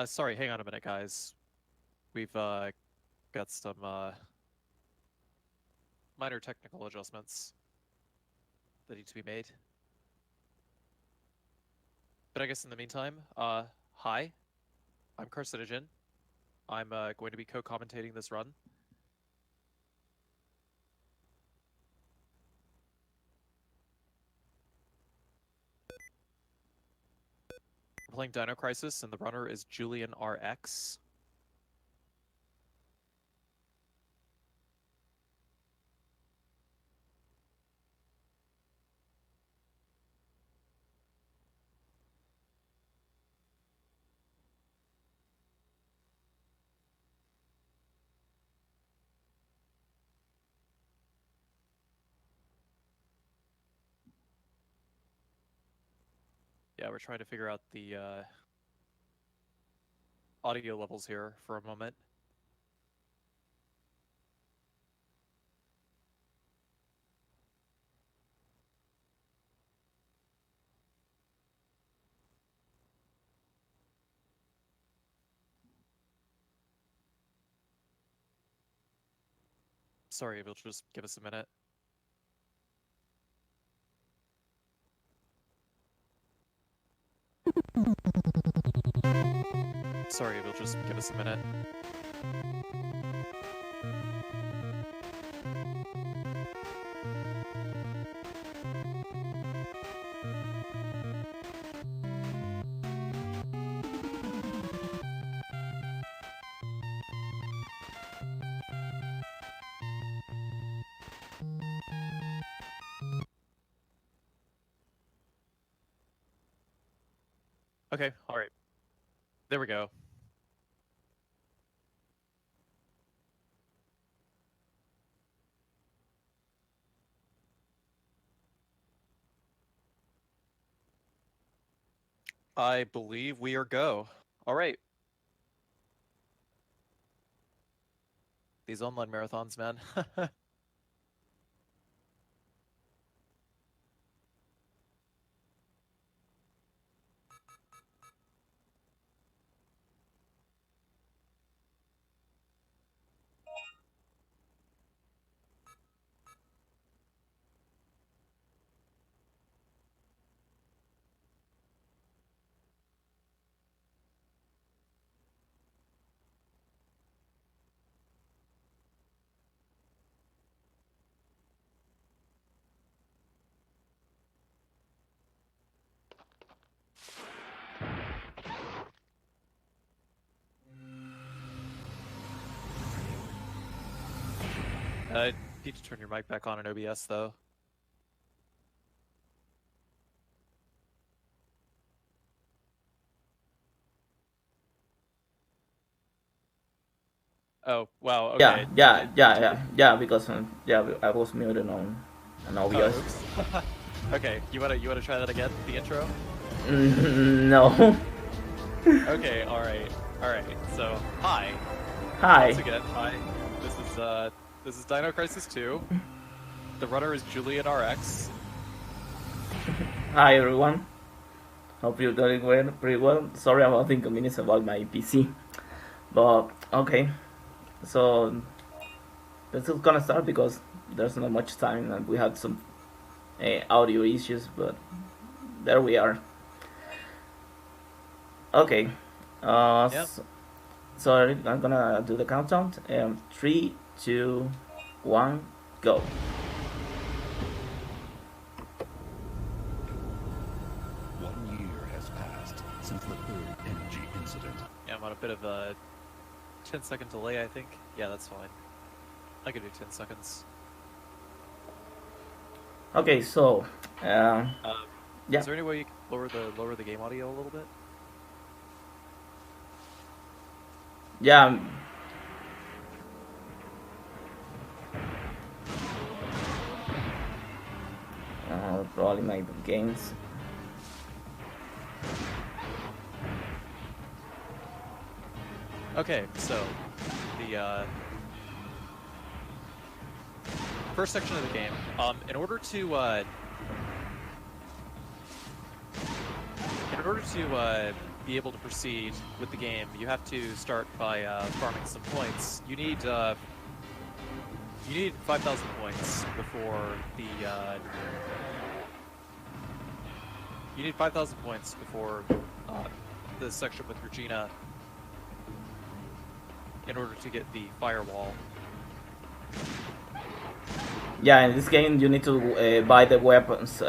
Sorry, hang on a minute, guys. We've got some minor technical adjustments that need to be made. But I guess in the meantime, hi, I'm Carcinogen. I'm going to be co-commentating this run. I'm playing Dino Crisis, and the runner is JulianRx. Yeah, we're trying to figure out the audio levels here for a moment. Sorry, if you'll just give us a minute. Sorry, if you'll just give us a minute. Okay, all right. There we go. I believe we are go. All right. These online marathons, man. I need to turn your mic back on in OBS, though. Oh, wow, okay. Yeah, because I was muted on OBS. Oh, okay, you wanna try that again, the intro? No. Okay, alright. So, hi. Hi. Once again, hi. This is Dino Crisis 2. The runner is JulianRx. Hi everyone. Hope you're doing well, pretty well. Sorry about the inconvenience about my PC. But okay. So this is gonna start because there's not much time and we had some audio issues, but there we are. Okay. Yep. So I'm gonna do the countdown. 3, 2, 1, go. Since the third energy incident. Yeah, I'm on a bit of a 10-second delay, I think. Yeah, that's fine. I could do 10 seconds. Okay, so yeah. Is there any way you can lower the game audio a little bit? Yeah. Probably my games. Okay, so the first section of the game. In order to be able to proceed with the game, you have to start by farming some points. You need 5,000 points before the. You need 5,000 points before the section with Regina in order to get the firewall. Yeah, in this game you need to buy the weapons,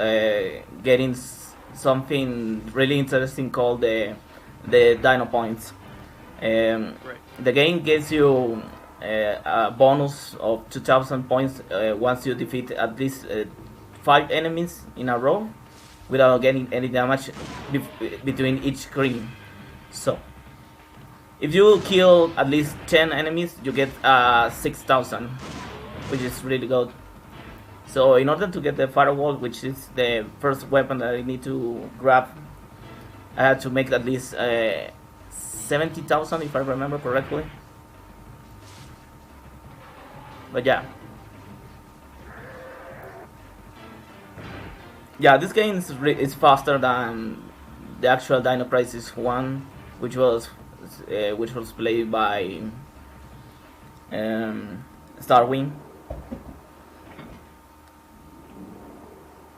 getting something really interesting called the Dino points. Right. The game gives you a bonus of 2,000 points once you defeat at least 5 enemies in a row without getting any damage between each screen. So, if you kill at least 10 enemies, you get 6,000, which is really good. So, in order to get the firewall, which is the first weapon that I need to grab, I had to make at least 70,000 if I remember correctly. But yeah. Yeah, this game is faster than the actual Dino Crisis 1, which was played by Starwing.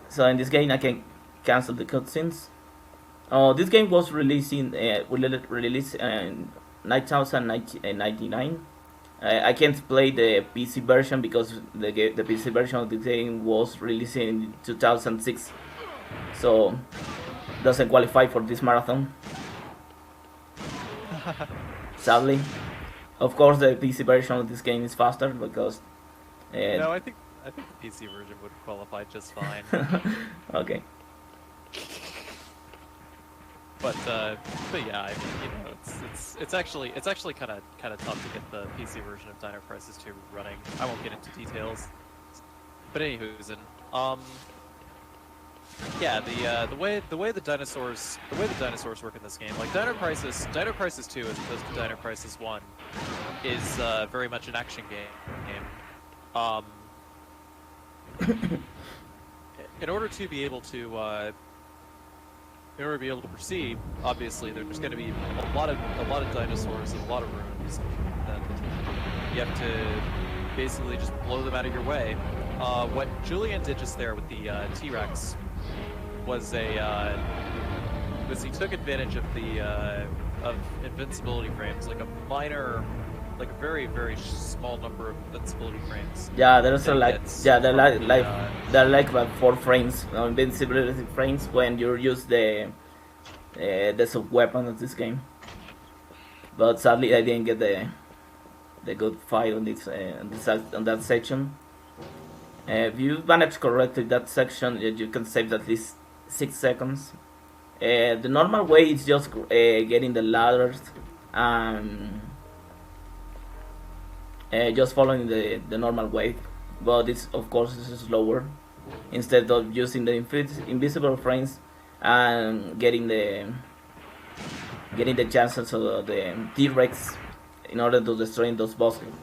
So in this game I can cancel the cutscenes. Oh, this game was released in 9,099. I can't play the PC version because the PC version of the game was released in 2006, so doesn't qualify for this marathon. Sadly, of course, the PC version of this game is faster because. No, I think the PC version would qualify just fine. Okay. But yeah, I mean, you know, it's actually kind of tough to get the PC version of Dino Crisis 2 running. I won't get into details. But anywho's, yeah, the way the dinosaurs work in this game, like Dino Crisis 2 as opposed to Dino Crisis 1 is very much an action game. In order to be able to proceed, obviously there's going to be a lot of dinosaurs and a lot of rooms that you have to basically just blow them out of your way. What Julian did just there with the T-Rex was he took advantage of the of invincibility frames, like a very, very small number of invincibility frames. Yeah, there's they're like about 4 frames, invincibility frames when you use the sub weapon of this game. But sadly, I didn't get the good fight on this on that section. If you manage correctly that section, you can save at least 6 seconds. The normal way is just getting the ladders and just following the normal way, but it's of course is slower. Instead of using the invisible frames and getting the chances of the T-Rex in order to destroy those bosses.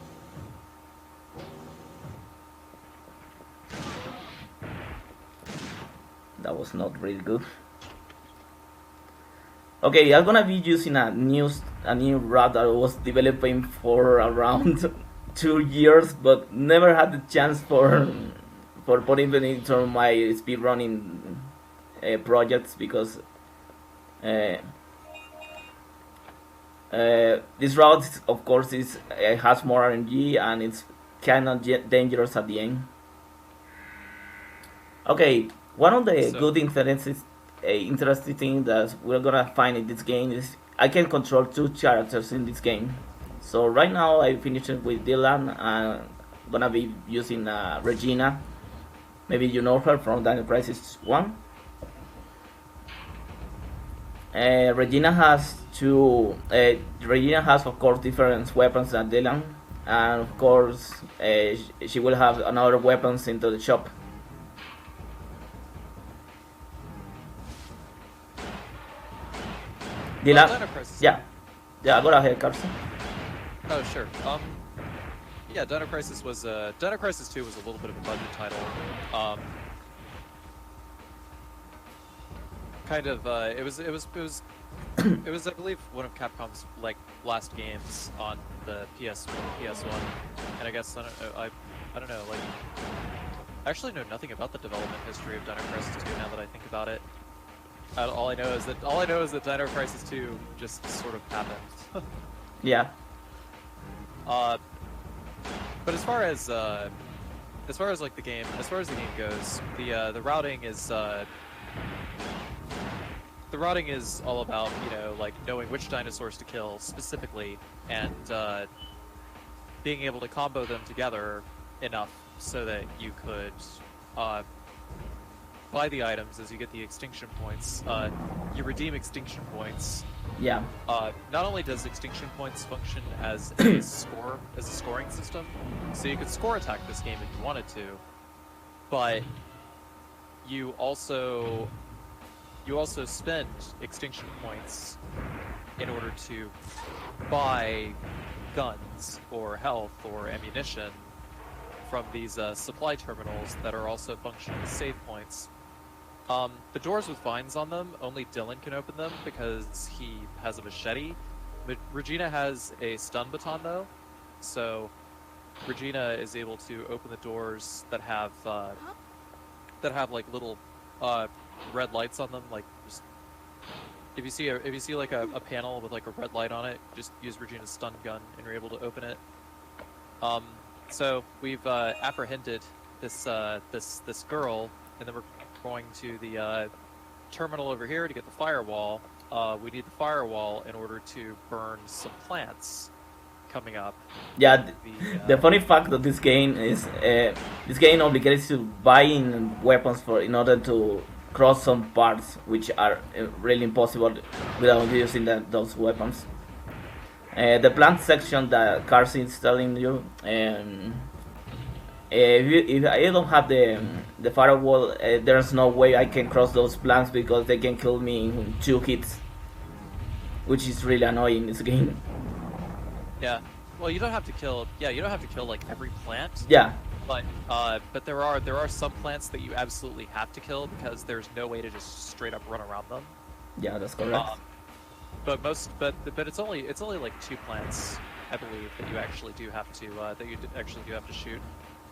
That was not really good. Okay, I'm gonna be using a new route that I was developing for around 2 years, but never had the chance for putting it into my speedrunning projects because this route, of course, has more RNG and it's kind of dangerous at the end. Okay, one of the good interesting thing that we're gonna find in this game is I can control 2 characters in this game. So right now I finished with Dylan and I'm gonna be using Regina. Maybe you know her from Dino Crisis 1. Regina has of course different weapons than Dylan, and of course she will have another weapons into the shop. Dylan, yeah, go ahead, Carson. Oh sure. Yeah, Dino Crisis 2 was a little bit of a budget title. kind of it was I believe one of Capcom's like last games on the PS1, and I guess I don't know, like I actually know nothing about the development history of Dino Crisis 2 now that I think about it. All I know is that Dino Crisis 2 just sort of happened. Yeah. But as far as like the game goes, the routing is all about, you know, like knowing which dinosaurs to kill specifically and being able to combo them together enough so that you could buy the items as you get the extinction points. You redeem extinction points. Yeah. Not only does extinction points function as a scoring system, so you could score attack this game if you wanted to, but you also spend extinction points in order to buy guns or health or ammunition from these supply terminals that are also functioning as save points. The doors with vines on them, only Dylan can open them because he has a machete. But Regina has a stun baton though, so Regina is able to open the doors that have like little red lights on them. Like, just, if you see like a panel with like a red light on it, just use Regina's stun gun and you're able to open it. So we've apprehended this girl, and then we're going to the terminal over here to get the firewall. We need the firewall in order to burn some plants coming up. Yeah, the funny fact of this game is this game obligates you buying weapons in order to cross some parts which are really impossible without using those weapons. The plant section that Carson is telling you, if I don't have the firewall, there's no way I can cross those plants because they can kill me in 2 hits, which is really annoying in this game. Yeah. Well, you don't have to kill like every plant. Yeah. But there are some plants that you absolutely have to kill because there's no way to just straight up run around them. Yeah, that's correct. But it's only like 2 plants, I believe, that you actually do have to shoot.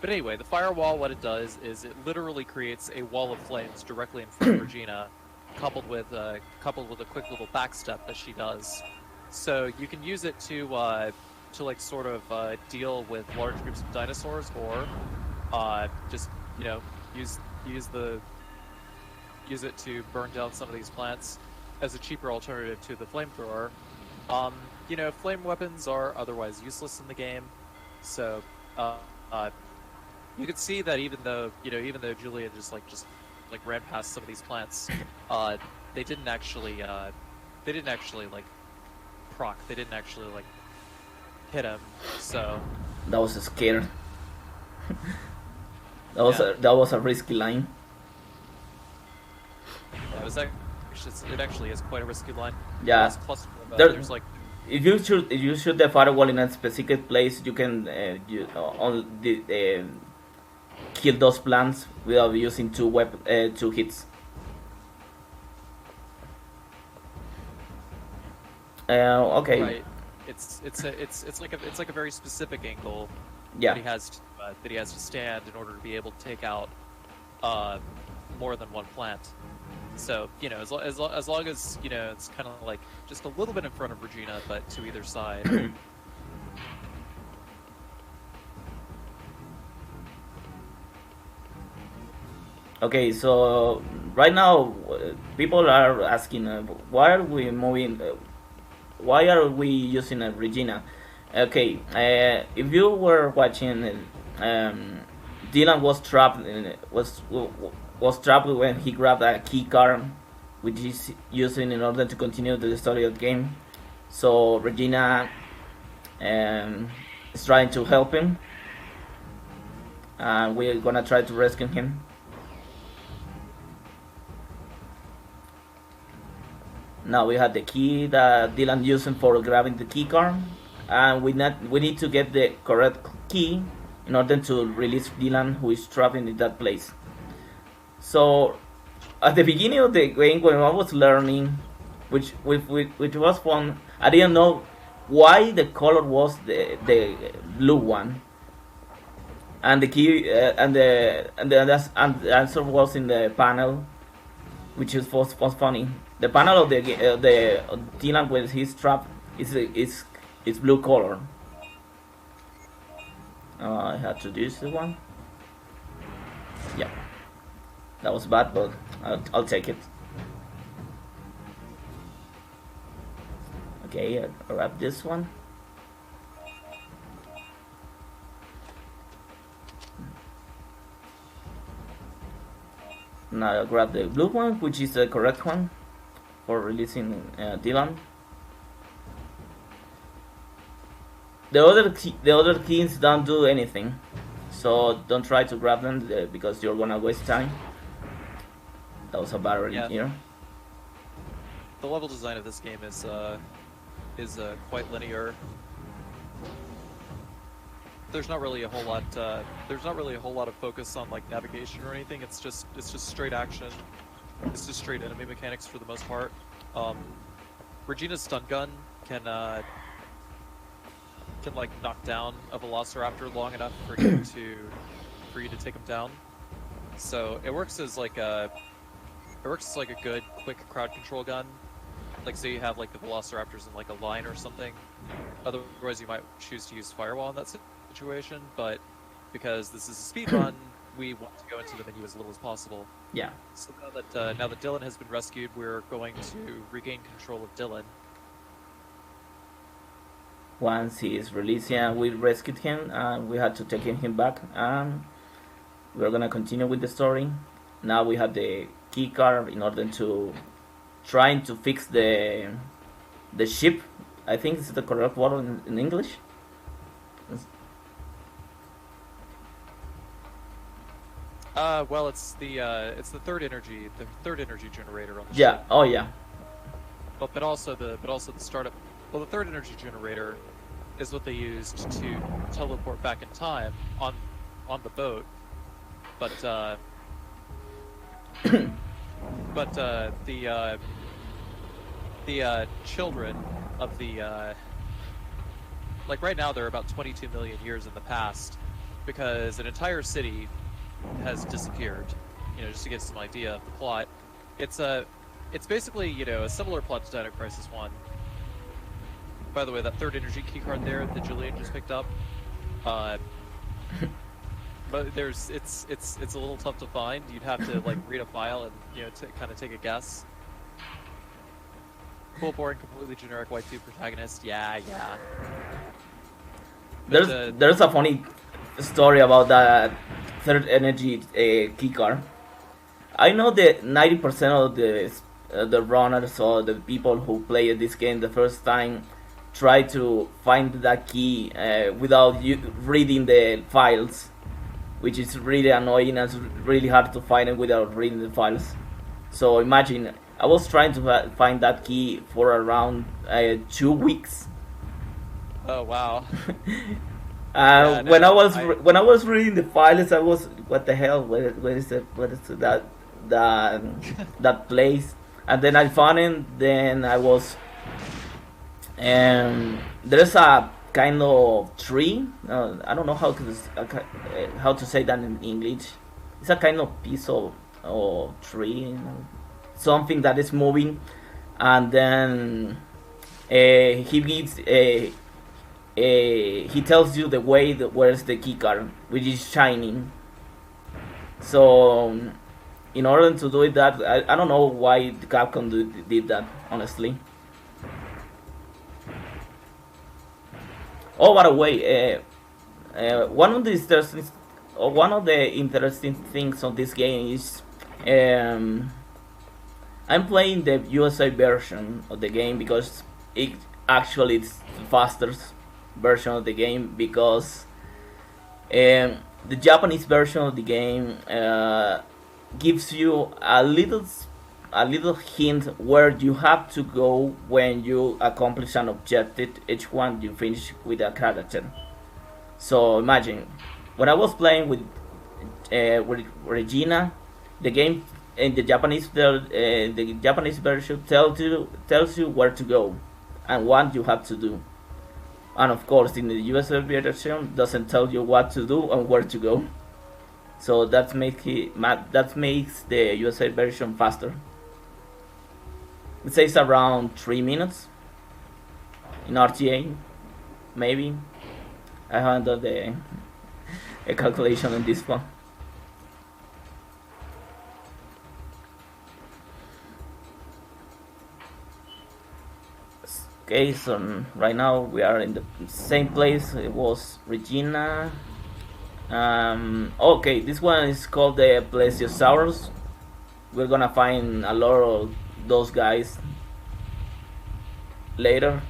But anyway, the firewall, what it does is it literally creates a wall of flames directly in front of Regina, coupled with a quick little backstep that she does. So you can use it to like sort of deal with large groups of dinosaurs, or just, you know, use it to burn down some of these plants as a cheaper alternative to the flamethrower. You know, flame weapons are otherwise useless in the game, so you can see that even though Julian just ran past some of these plants, they didn't actually like proc. They didn't actually like hit him. So that was a scare. That was a risky line. Yeah, it actually is quite a risky line. Yeah. There's like, if you shoot the firewall in a specific place, you can kill those plants without using 2 hits. Okay. Right. It's like a very specific angle. Yeah. that he has to stand in order to be able to take out more than one plant. So, you know, as long as, you know, it's kind of like just a little bit in front of Regina, but to either side. Okay, so right now people are asking why are we moving? Why are we using Regina? Okay, if you were watching, Dylan was trapped. Was trapped when he grabbed a key card, which is using in order to continue the story of the game. So Regina is trying to help him, and we're gonna try to rescue him. Now we have the key that Dylan using for grabbing the key card, and we need to get the correct key in order to release Dylan, who is trapped in that place. So at the beginning of the game when I was learning, which was fun, I didn't know why the color was the blue one, and the key and the answer was in the panel, which was funny. The panel of the Dylan with his trap is blue color. I had to do this one. Yeah, that was bad, but I'll take it. Okay, I'll grab this one. Now I'll grab the blue one, which is the correct one for releasing Dylan. The other keys don't do anything, so don't try to grab them because you're gonna waste time. That was a barrier here. The level design of this game is quite linear. There's not really a whole lot. There's not really a whole lot of focus on like navigation or anything. It's just straight action. It's just straight enemy mechanics for the most part. Regina's stun gun can like knock down a Velociraptor long enough for you to take him down. So it works as like a good quick crowd control gun. Like say you have like the Velociraptors in like a line or something. Otherwise you might choose to use Firewall in that situation, but because this is a speed run, we want to go into the menu as little as possible. Yeah. So now that Dylan has been rescued, we're going to regain control of Dylan. Once he is released, yeah, we rescued him and we had to take him back, and we're gonna continue with the story. Now we have the key card in order to trying to fix the ship. I think this is the correct word in English. Well, it's the third energy generator on the yeah. ship. Oh yeah. But also the startup. Well, the third energy generator is what they used to teleport back in time on the boat. But the children of the like right now they're about 22 million years in the past because an entire city has disappeared. You know, just to get some idea of the plot. It's basically, a similar plot to Dino Crisis 1. By the way, that third energy keycard there that Julian just picked up, but it's a little tough to find. You'd have to like read a file and kind of take a guess. Cool, boring, completely generic white suit protagonist. Yeah. But, there's a funny story about that third energy keycard. I know that 90% of the runners or the people who play this game the first time try to find that key without reading the files, which is really annoying and it's really hard to find it without reading the files. So imagine, I was trying to find that key for around 2 weeks. Oh wow. When I was reading the files, I was, what the hell? Where is that place? And then I found it. Then I was, there's a kind of tree. I don't know how to say that in English. It's a kind of piece of tree, something that is moving, and then he gives he tells you the way where's the keycard, which is shining. So in order to do that, I don't know why Capcom did that, honestly. Oh, by the way, one of the interesting things on this game is I'm playing the USA version of the game because it's the fastest version of the game, because the Japanese version of the game gives you a little hint where you have to go when you accomplish an objective. Each one you finish with a character. So imagine when I was playing with Regina, the game in the Japanese version tells you where to go and what you have to do. And of course, in the US version, doesn't tell you what to do and where to go. So that makes the USA version faster. It says around 3 minutes in RTA, maybe. I haven't done a calculation on this one. Okay, so right now we are in the same place. It was Regina. Okay, this one is called the Plesiosaurus. We're gonna find a lot of those guys later.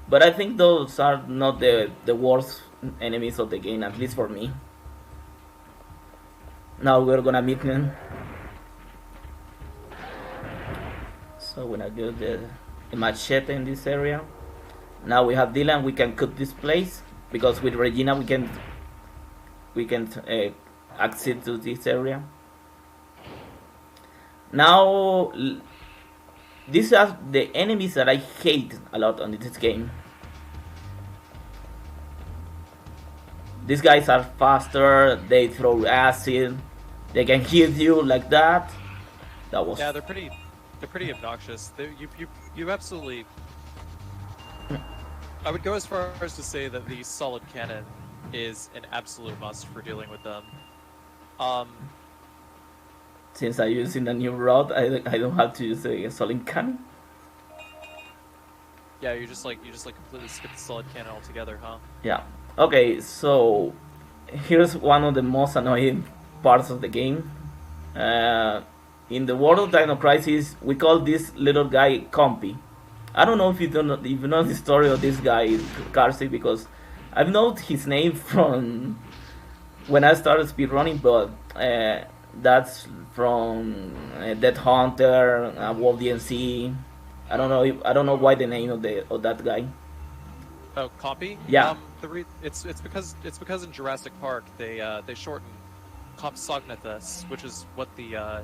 But I think those are not the worst enemies of the game, at least for me. Now we're gonna meet them. So we're gonna do the machete in this area. Now we have Dylan. We can cut this place because with Regina we can access to this area. Now these are the enemies that I hate a lot on this game. These guys are faster. They throw acid. They can hit you like that. That was They're pretty obnoxious. You absolutely. I would go as far as to say that the solid cannon is an absolute must for dealing with them. Since I'm using a new rod, I don't have to use a solid cannon. Yeah, you just completely skip the solid cannon altogether, huh? Yeah. Okay, so here's one of the most annoying parts of the game. In the world of Dino Crisis, we call this little guy Compy. I don't know if you know the story of this guy, Carsey, because I've known his name from when I started speedrunning, but that's from Dead Hunter, World DNC. I don't know why the name of that guy. Oh, Compy? Yeah. It's because in Jurassic Park they shorten Compsognathus, which is what the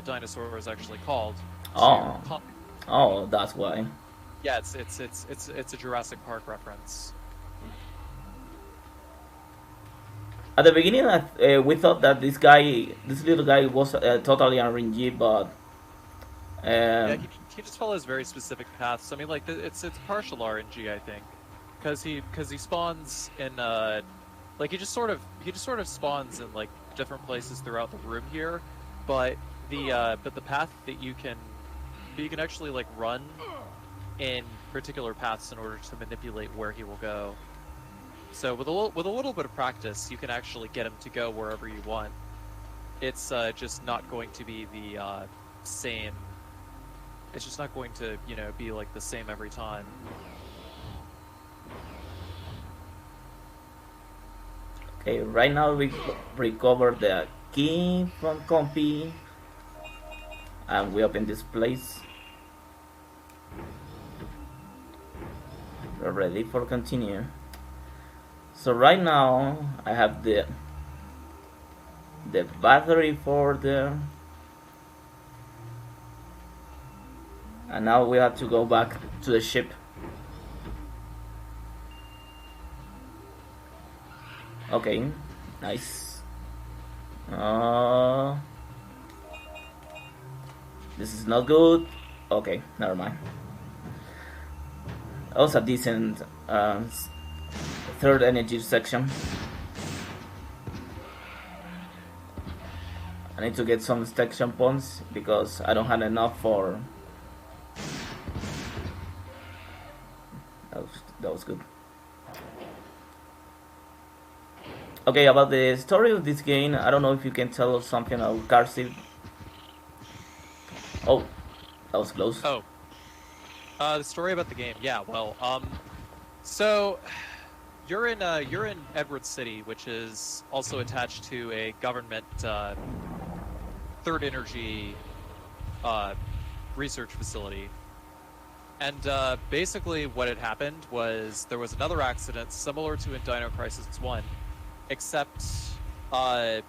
dinosaur is actually called. Oh. Compy. Oh, that's why. Yeah, it's a Jurassic Park reference. At the beginning, we thought that this little guy was totally RNG, but yeah, he just follows very specific paths. I mean, like it's partial RNG, I think, because he spawns in like he just sort of spawns in like different places throughout the room here, but the path that you can actually like run in particular paths in order to manipulate where he will go. So with a little bit of practice, you can actually get him to go wherever you want. It's just not going to be the same. It's just not going to, be like the same every time. okay. Right now we recover the key from Compy, and we open this place. We're ready for continue. So right now I have the battery for the, and now we have to go back to the ship. Okay, nice. This is not good. Okay, never mind. Also a decent third energy section. I need to get some section points because I don't have enough for. That was good. Okay, about the story of this game, I don't know if you can tell us something about Carsey. Oh, that was close. Oh, the story about the game. Yeah, well, so you're in Edward City, which is also attached to a government third energy research facility. And basically what had happened was there was another accident similar to in Dino Crisis 1, except the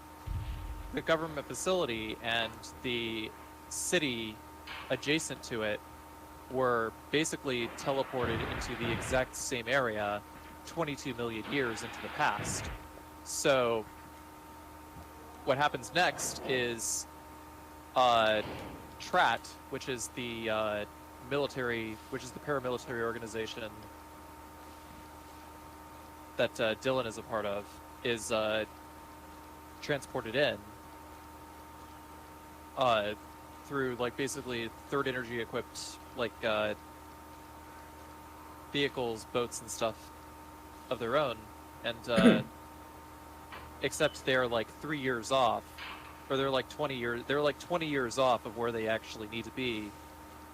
government facility and the city adjacent to it were basically teleported into the exact same area 22 million years into the past. So what happens next is TRAT, which is the paramilitary organization that Dylan is a part of, is transported in through like basically third energy equipped like vehicles, boats and stuff of their own, and except they're like 3 years off, or they're like 20 years off of where they actually need to be.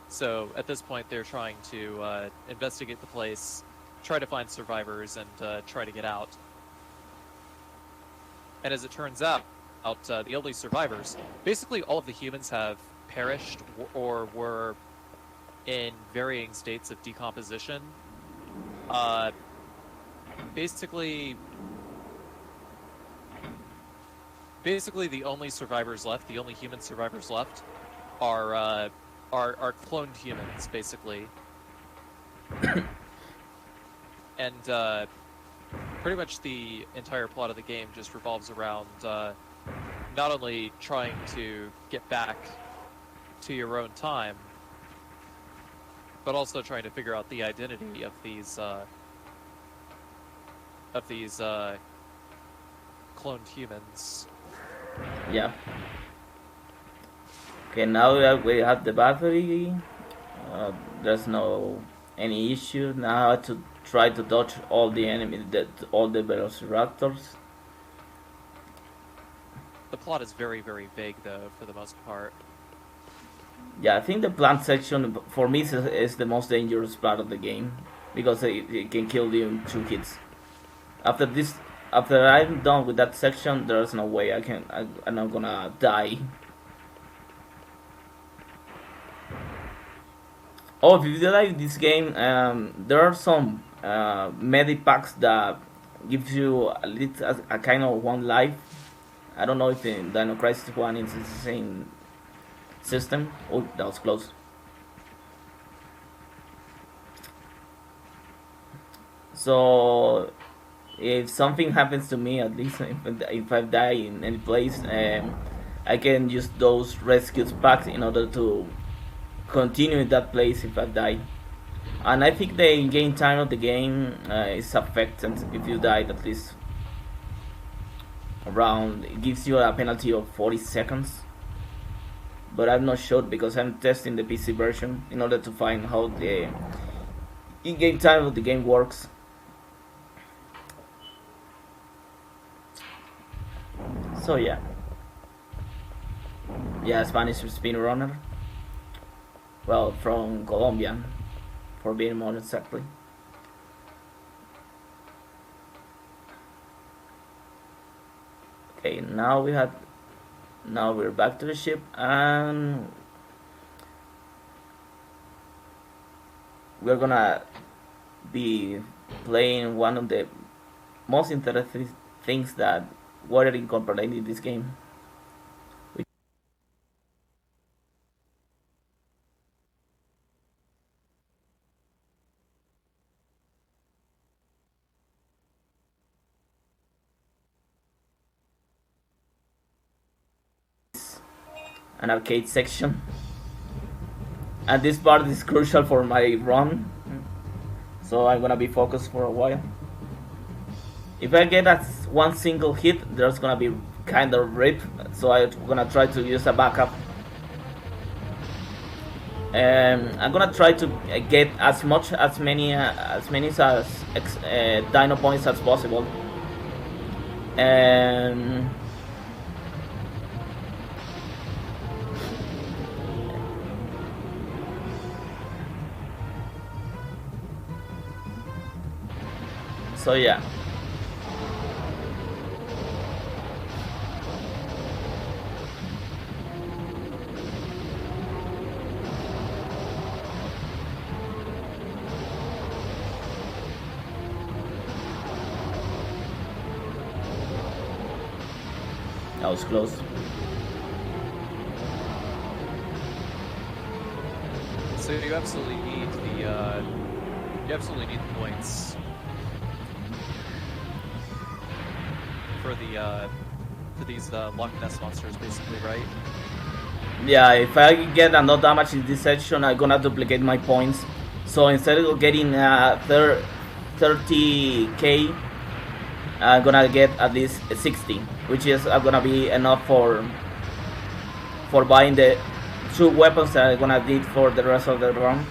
So at this point they're trying to investigate the place, try to find survivors, and try to get out. And as it turns out, the only survivors, basically all of the humans have perished or were in varying states of decomposition. Basically the only survivors left, the only human survivors left, are cloned humans, basically. And pretty much the entire plot of the game just revolves around not only trying to get back to your own time, but also trying to figure out the identity of these cloned humans. Yeah. Okay, now that we have the battery, there's no any issue. Now I have to try to dodge all the enemies, all the velociraptors. The plot is very, very vague, though, for the most part. Yeah, I think the plant section for me is the most dangerous part of the game, because it can kill you in 2 hits. After I'm done with that section, there's no way I'm not gonna die. Oh, if you like this game, there are some medic packs that gives you a kind of 1 life. I don't know if in Dino Crisis 1 it's the same system. Oh, that was close. So if something happens to me, at least if I die in any place, I can use those rescue packs in order to continue in that place if I die. And I think the in-game time of the game is affected if you died at least around. It gives you a penalty of 40 seconds. But I'm not sure because I'm testing the PC version in order to find how the in-game time of the game works. So yeah, Spanish speedrunner. Well, from Colombia, for being more exactly. Okay, now we're back to the ship, and we're gonna be playing one of the most interesting things that were incorporated in this game. An arcade section, and this part is crucial for my run, so I'm gonna be focused for a while. If I get one single hit, there's gonna be kind of rip, so I'm gonna try to use a backup. I'm gonna try to get as many Dino points as possible. So yeah. That was close. So you absolutely need the points for these Loch Ness monsters, basically, right? Yeah, if I get enough damage in this section, I'm gonna duplicate my points. So instead of getting 30k, I'm gonna get at least 60, which is gonna be enough for buying the 2 weapons that I'm gonna need for the rest of the run.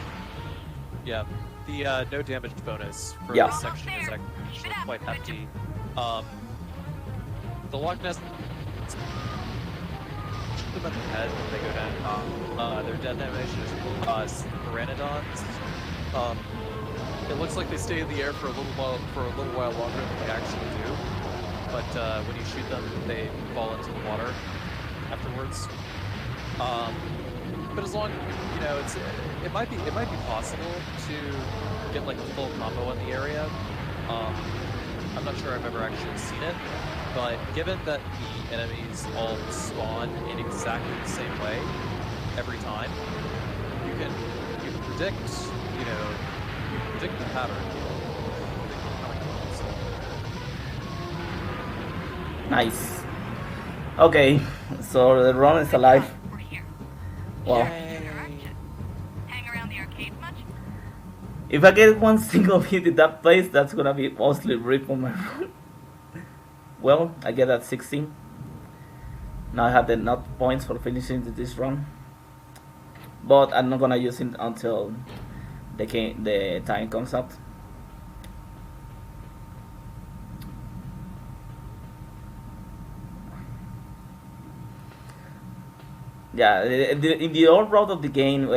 Yeah, the no damage bonus for Yeah. this section is actually quite hefty. The Loch Ness shoot them in the head when they go down. Their death animation is pteranodons. It looks like they stay in the air for a little while longer than they actually do. But when you shoot them, they fall into the water afterwards. But as long, you know, it might be possible to get like a full combo in the area. I'm not sure I've ever actually seen it, but given that the enemies all spawn in exactly the same way every time, you can predict, you know, the pattern. Nice. Okay, so the run is alive. Well, hang around the arcade much? if I get one single hit in that place, that's gonna be mostly rip on my run. Well, I get that 16. Now I have enough points for finishing this run, but I'm not gonna use it until the time comes up. Yeah, in the old route of the game,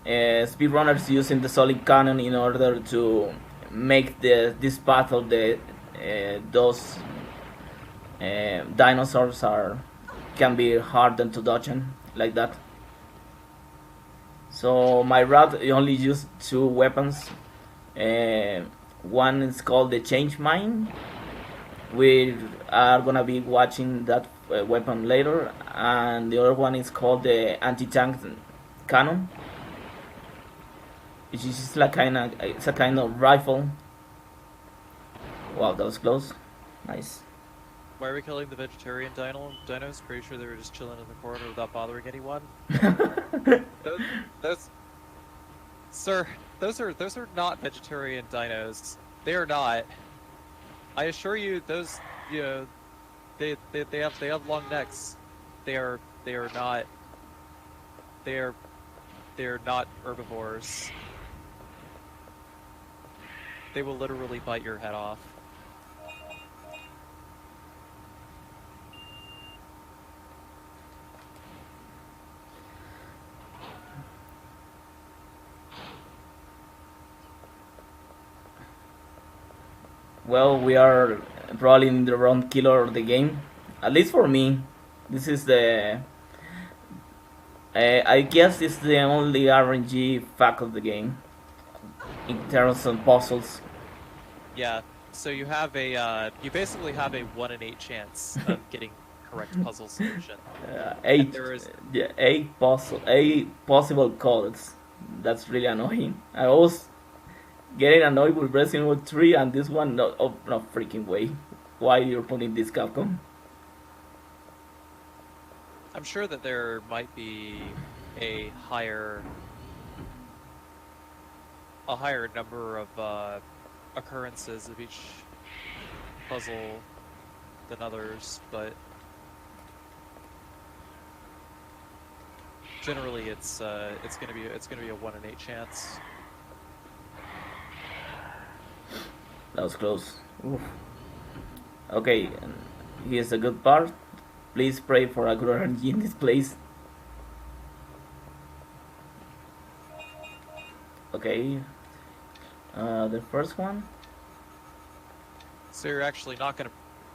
speedrunners using the solid cannon in order to make this path of those dinosaurs can be harder to dodge like that. So my route only used 2 weapons. One is called the Change Mine. We are gonna be watching that weapon later, and the other one is called the anti-tank cannon, which is like it's a kind of rifle. Wow, that was close. Nice. Why are we killing the vegetarian dinos? Pretty sure they were just chilling in the corner without bothering anyone. Sir, those are not vegetarian dinos. They are not. I assure you, those, you know, they have long necks. They are not herbivores. They will literally bite your head off. Well, we are probably in the wrong killer of the game. At least for me, this is the. I guess it's the only RNG fact of the game in terms of puzzles. Yeah. So you have you basically have a 1 in 8 chance of getting correct puzzle solution. 8 there is... yeah, 8 possible codes. That's really annoying. I was getting annoyed with Resident Evil 3 and this one. No freaking way. Why you're putting this, Capcom? I'm sure that there might be a higher number of occurrences of each puzzle than others, but generally it's gonna be a 1 in 8 chance. That was close. Oof. Okay, here's a good part. Please pray for a good RNG in this place. Okay, the first one. So you're actually not gonna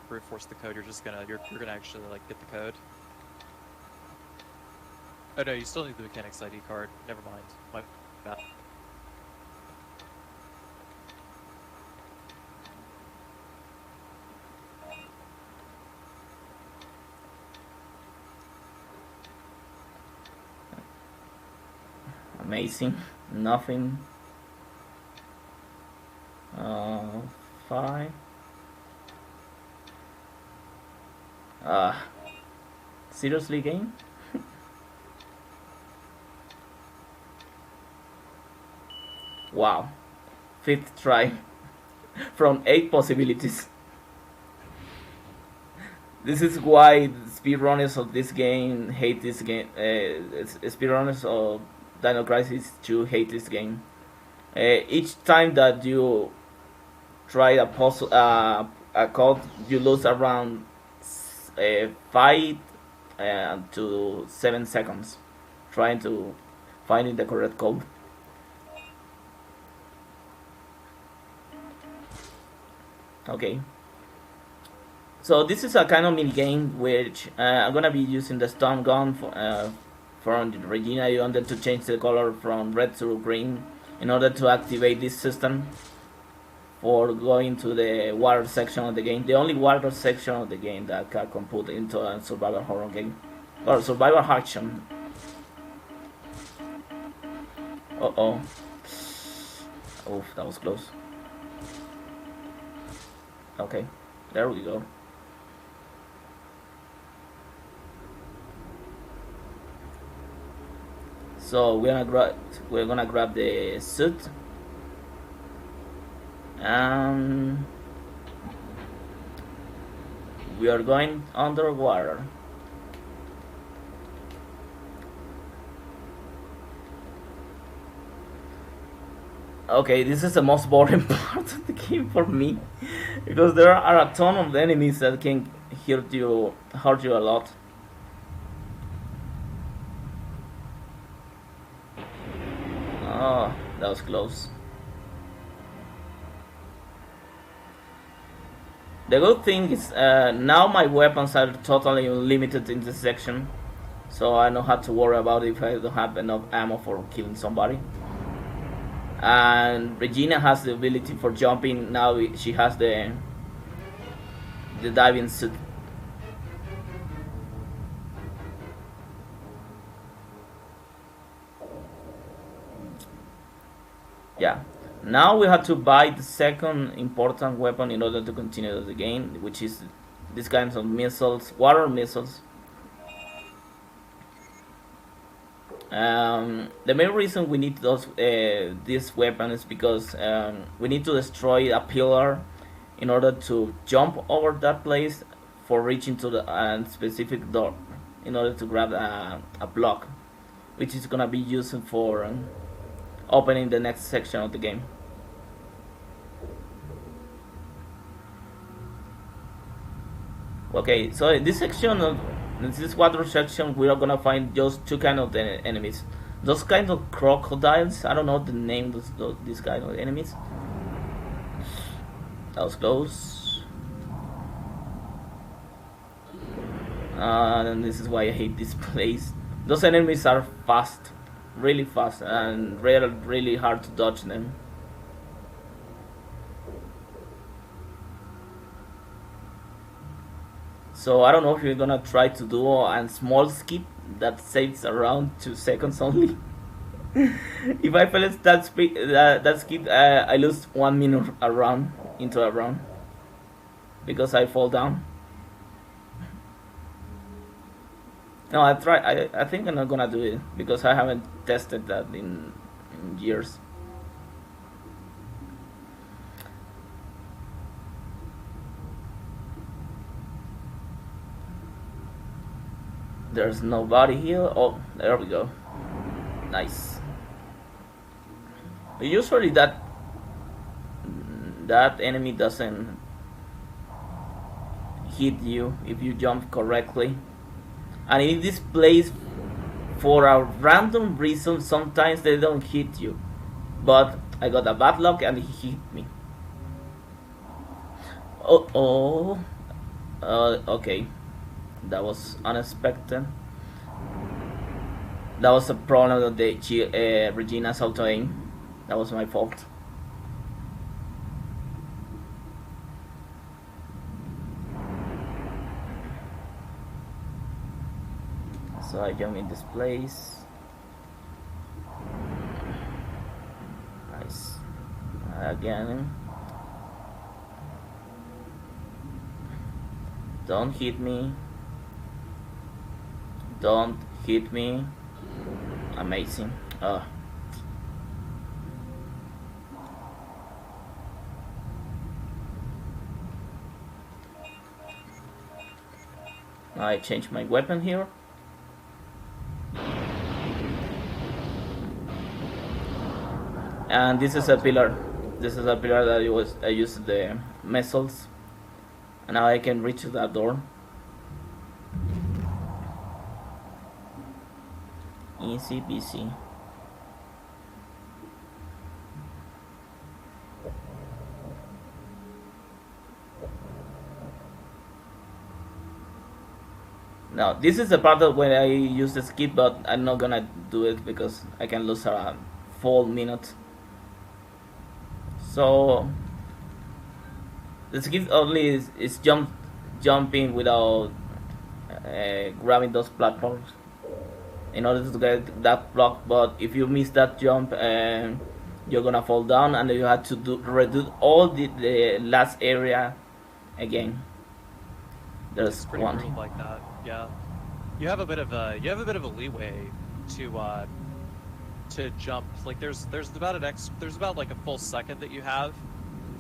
brute force the code. You're gonna actually like get the code. Oh no, you still need the mechanics ID card. Never mind. My bad. Amazing. Nothing. 5. Seriously, game? Wow. 5th try. From 8 possibilities. This is why speedrunners of this game hate this game. Speedrunners of Dino Crisis 2 hate this game. Each time that you try a puzzle, a code, you lose around 5 to 7 seconds trying to finding the correct code. Okay. So this is a kind of mini game which I'm gonna be using the stun gun from Regina. You wanted to change the color from red to green in order to activate this system for going to the water section of the game. The only water section of the game that can put into a survival horror game or survival action. Oh, that was close. Okay, there we go. So we're gonna grab the suit, and we are going underwater. Okay, this is the most boring part of the game for me, because there are a ton of enemies that can hurt you a lot. Oh, that was close. The good thing is now my weapons are totally unlimited in this section, so I don't have to worry about if I don't have enough ammo for killing somebody. And Regina has the ability for jumping. Now she has the diving suit. Yeah. Now we have to buy the second important weapon in order to continue the game, which is these kinds of missiles, water missiles. The main reason we need this weapon is because we need to destroy a pillar in order to jump over that place for reaching to the specific door in order to grab a block, which is gonna be used for opening the next section of the game. Okay, so in this section of this water section, we are gonna find just two kind of enemies. Those kind of crocodiles. I don't know the name of these kind of enemies. That was close. And this is why I hate this place. Those enemies are fast, really fast, and really hard to dodge them. So I don't know if you're gonna try to do a small skip that saves around 2 seconds only. If I fail that skip, I lose 1 minute into a round because I fall down. No, I think I'm not gonna do it because I haven't tested that in years. There's nobody here. Oh, there we go. Nice. Usually that enemy doesn't hit you if you jump correctly. And in this place, for a random reason, sometimes they don't hit you. But I got a bad luck and he hit me. Okay. That was unexpected. That was a problem of the Regina's auto-aim. That was my fault. So I jump in this place. again. Don't hit me. Don't hit me. Amazing. I changed my weapon here. And this is a pillar. This is a pillar that I used the missiles. And now I can reach that door. Easy peasy. Now this is the part of when I use the skip, but I'm not gonna do it because I can lose a full minute. So the skip only is jumping without grabbing those platforms in order to get that block. But if you miss that jump, you're gonna fall down, and you have to redo all the last area again. There's pretty one brutal like that. Yeah, you have a bit of a leeway to jump. Like there's about like a full second that you have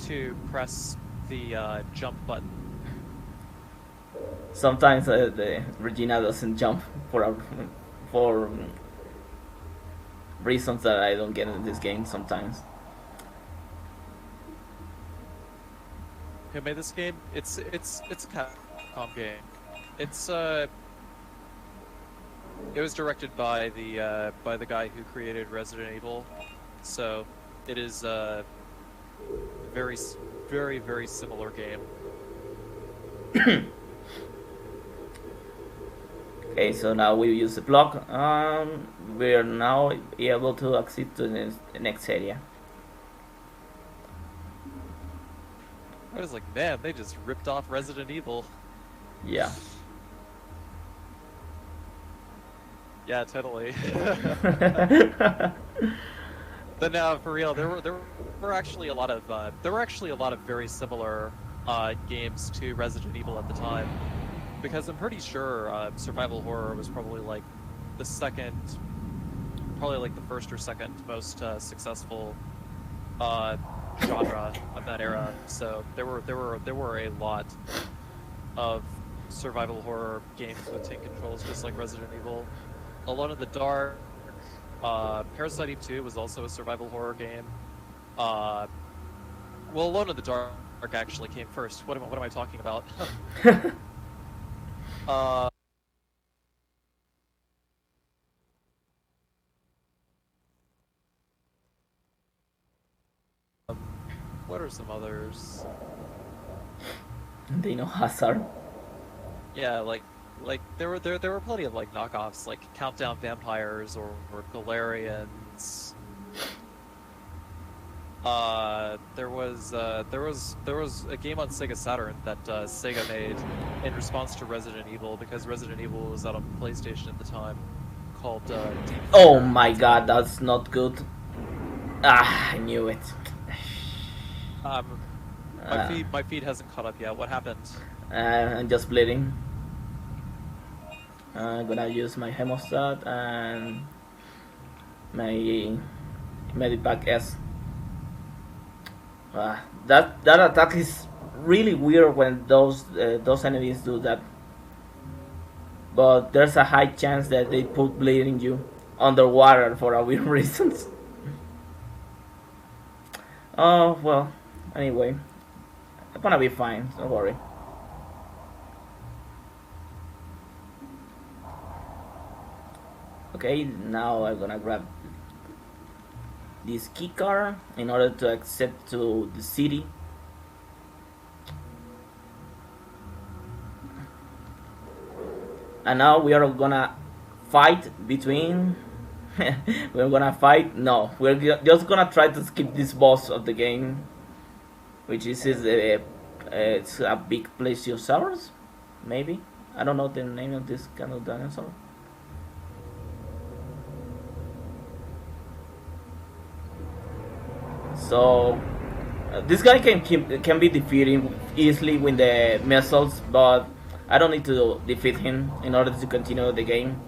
to press the jump button. Sometimes the Regina doesn't jump for reasons that I don't get in this game sometimes. Who made this game? It's a Capcom game. It was directed by the guy who created Resident Evil, so it is a very similar game. Okay, so now we use the block. We're now able to access to the next area. I was like, man, they just ripped off Resident Evil. Yeah. Yeah, totally. But now, for real, there were actually a lot of very similar games to Resident Evil at the time, because I'm pretty sure survival horror was probably like the first or second most successful genre of that era. So there were a lot of survival horror games with tank controls, just like Resident Evil. Alone in the Dark, Parasite Eve 2 was also a survival horror game. Well, Alone in the Dark actually came first. What am I talking about? What are some others? Dino Hazard. Yeah, like there were plenty of like knockoffs, like Countdown Vampires or Galarians. There was a game on Sega Saturn that Sega made in response to Resident Evil, because Resident Evil was out on PlayStation at the time, called Deep Oh Fear. my god, that's not good. I knew it. My feed hasn't caught up yet. What happened? I'm just bleeding. I'm gonna use my hemostat and my Medipack S. That attack is really weird when those enemies do that. But there's a high chance that they put bleeding you underwater for a weird reasons. Oh well. Anyway, I'm gonna be fine. Don't worry. Okay, now I'm gonna grab this key card in order to access to the city. And now we are gonna fight between we're gonna fight. No, we're just gonna try to skip this boss of the game, which is it's a big plesiosaurus, maybe. I don't know the name of this kind of dinosaur. So This guy can be defeated easily with the missiles, but I don't need to defeat him in order to continue the game.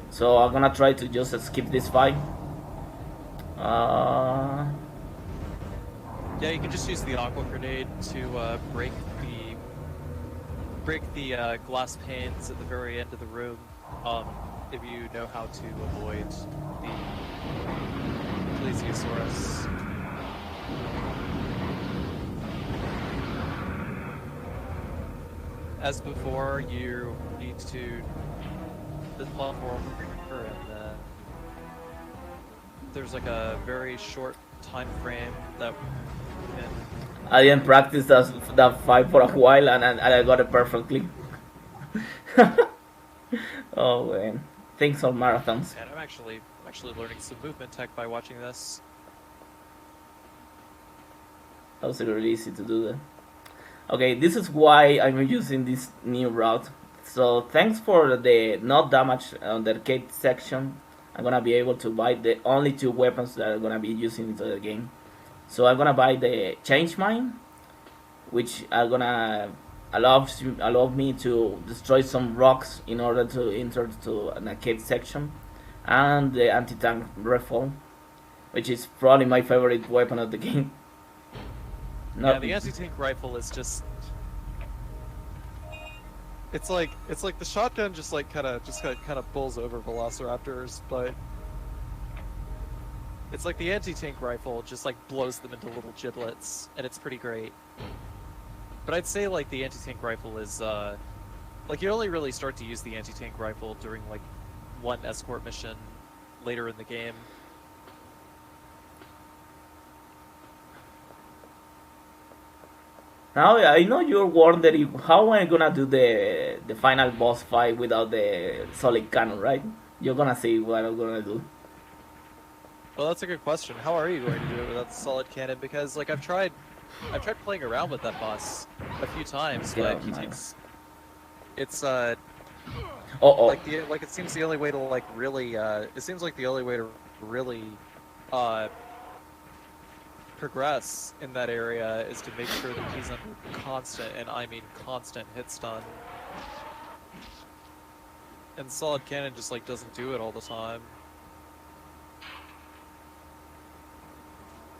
So I'm gonna try to just skip this fight. Yeah, you can just use the aqua grenade to break the glass panes at the very end of the room. If you know how to avoid the Plesiosaurus. As before, you need to the platform, and there's like a very short time frame that can... I didn't practice that fight for a while, and I got it perfectly. Oh man, thanks for marathons. And I'm actually learning some movement tech by watching this. That was really easy to do that. Okay, this is why I'm using this new route. So thanks for the not damage on the arcade section. I'm gonna be able to buy the only 2 weapons that I'm gonna be using into the game. So I'm gonna buy the change mine, which are gonna allow me to destroy some rocks in order to enter to an arcade section, and the anti-tank rifle, which is probably my favorite weapon of the game. Yeah, the anti-tank rifle is just... It's like the shotgun just kind of bowls over velociraptors, but it's like the anti-tank rifle just like blows them into little giblets, and it's pretty great. But I'd say like the anti-tank rifle is like you only really start to use the anti-tank rifle during like one escort mission later in the game. Now I know you're wondering how I'm gonna do the final boss fight without the solid cannon, right? You're gonna see what I'm gonna do. Well, that's a good question. How are you going to do it without the solid cannon? Because like I've tried playing around with that boss a few times, but it's like it seems the only way to like really it seems like the only way to really progress in that area is to make sure that he's under constant, and I mean constant, hit stun. And solid cannon just like doesn't do it all the time.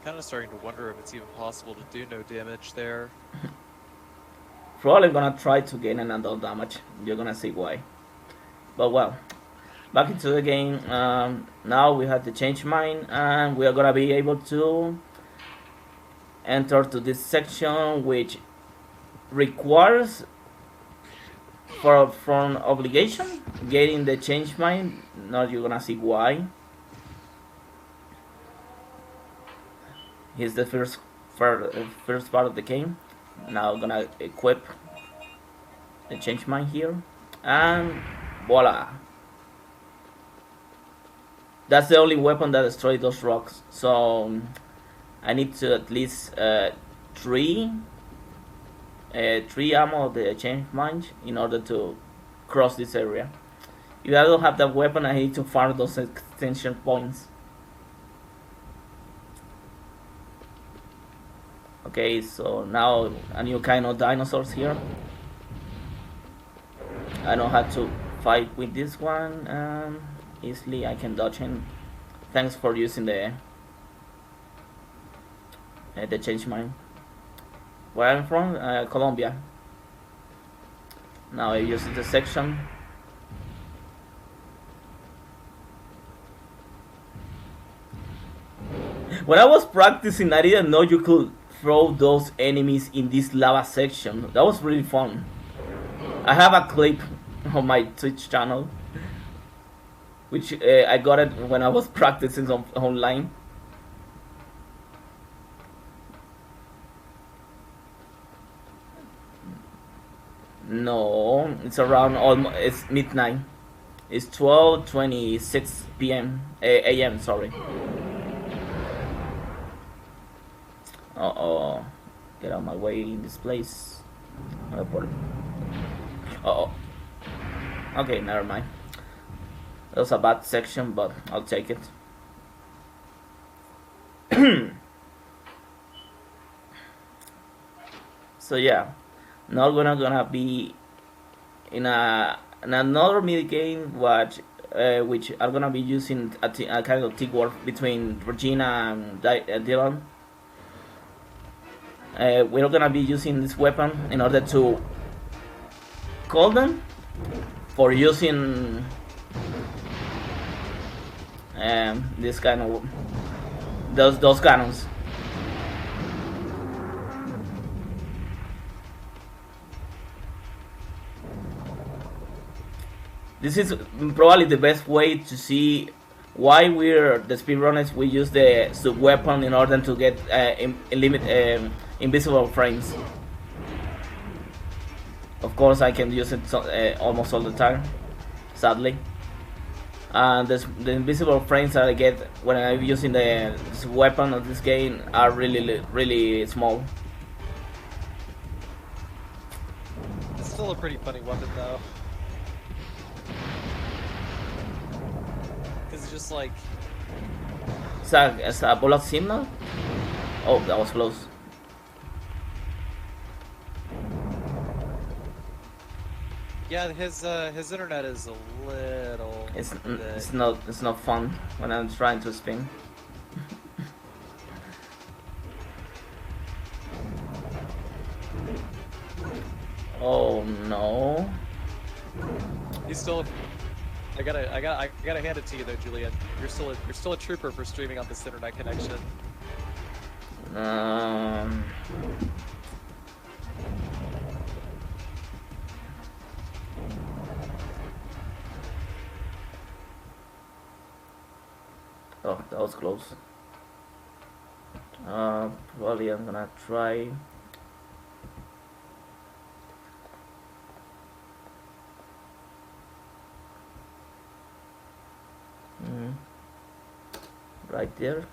Kind of starting to wonder if it's even possible to do no damage there. Probably gonna try to gain another damage. You're gonna see why. But well, back into the game. Now we have to change mine, and we are gonna be able to enter to this section, which requires from obligation getting the change mine. Now you're gonna see why. Here's the first part of the game. Now I'm gonna equip the change mine here, and voila! That's the only weapon that destroys those rocks. So I need to at least three ammo of the change mine in order to cross this area. If I don't have that weapon, I need to farm those extension points. Okay, so now a new kind of dinosaurs here. I know how to fight with this one, and easily I can dodge him. Thanks for using the change mine. Where I'm from, Colombia. Now I use the section. When I was practicing, I didn't know you could throw those enemies in this lava section. That was really fun. I have a clip on my Twitch channel, which I got it when I was practicing online. No, it's around almost, it's midnight. It's 12:26 p.m. a.m. Sorry. Uh-oh. Get out of my way in this place. Uh-oh. Okay, never mind. That was a bad section, but I'll take it. So yeah, now we're gonna be in another mini game which are gonna be using a kind of teamwork between Regina and Dylan. We're gonna be using this weapon in order to call them for using this kind of those cannons. This is probably the best way to see why we're the speedrunners. We use the sub weapon in order to get invisible frames. Of course, I can use it almost all the time, sadly. And the invisible frames that I get when I'm using the weapon of this game are really small. It's still a pretty funny weapon though. Because it's just like... It's a bullet signal? Oh, that was close. Yeah, his internet is a little... It's not fun when I'm trying to spin. Oh no. He's still... I gotta hand it to you though, Julian. You're still a trooper for streaming on this internet connection. Oh, that was close. Probably I'm gonna try. Right there.